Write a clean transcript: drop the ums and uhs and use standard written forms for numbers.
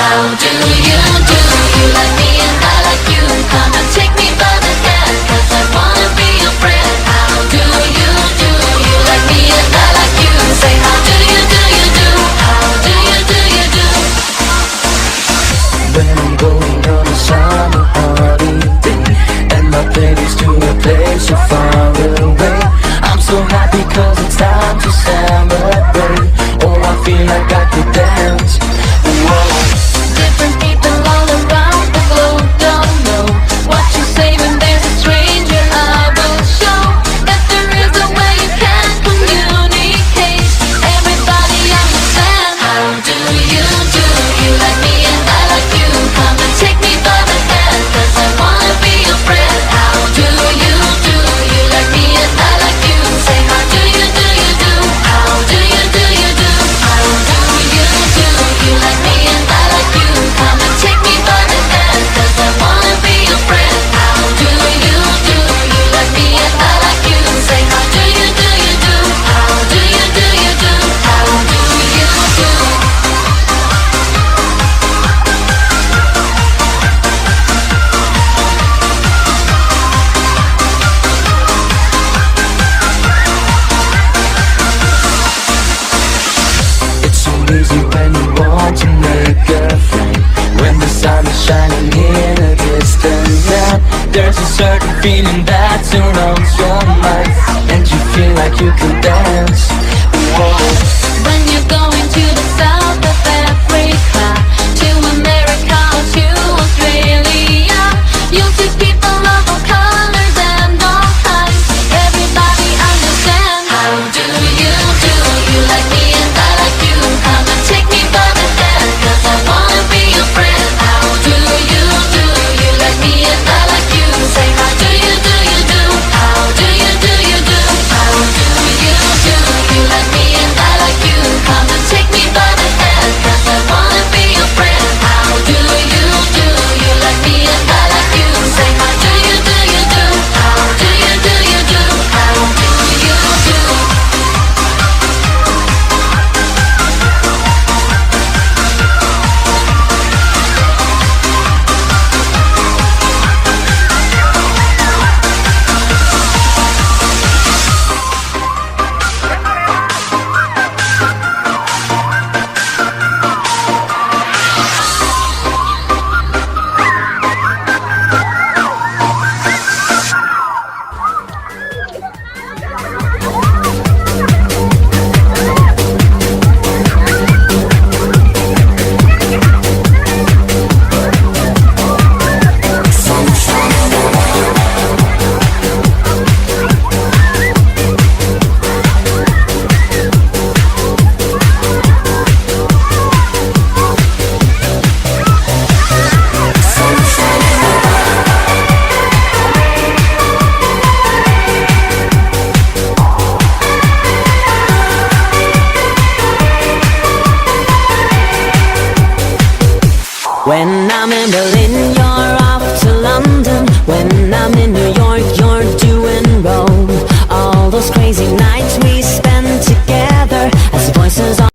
How do you do? You like me and I like you. Come and take me by the hand, 'cause I wanna be your friend. How do you do? You like me and I like you. Say how do you do? You do? How do you do? You do? When I'm going on a summer holiday and my baby's to a place so far away, I'm so happy 'cause it's time to celebrate. Oh, I feel like I could dance. Whoa. Different people all around the globe don't know what you say when there's a stranger. I will show that there is a way you can communicate. Everybody understand. How do you do? You like me and I like you. Come and take me by the hand, 'cause I wanna be your friend. How do you do? You like me and I like you. Say how do you do? You do? How do you do? You do? How do you do? You like me and I like you. Come and take me by the hand, 'cause I wanna be your friend. How do you do? You like me and I like you. Say how do you do? You do? How do you do? You do? How do you do? It's so easy when you want to make a friend. When the sun is shining in a distant land, there's a certain feeling that surrounds your mind, and you feel like you can dance. Whoa. When you're going to the south of Africa, to America, or to Australia, you'll see people of all colors and all kinds. Everybody understand. How do you do? You like me and I like you. Come and take me by the hand, 'cause I wanna be your friend. How do you do? You like me and I like you. Say how do you do? You do? How do you do? You do? How do you do? You like me and I like you. Come and take me by the hand, 'cause I wanna be your friend. How do you do? You like me and I like you. Say how do you do? You do? How do you do? You do? How do you do? When I'm in Berlin, you're off to London. When I'm in New York, you're doing Rome. All those crazy nights we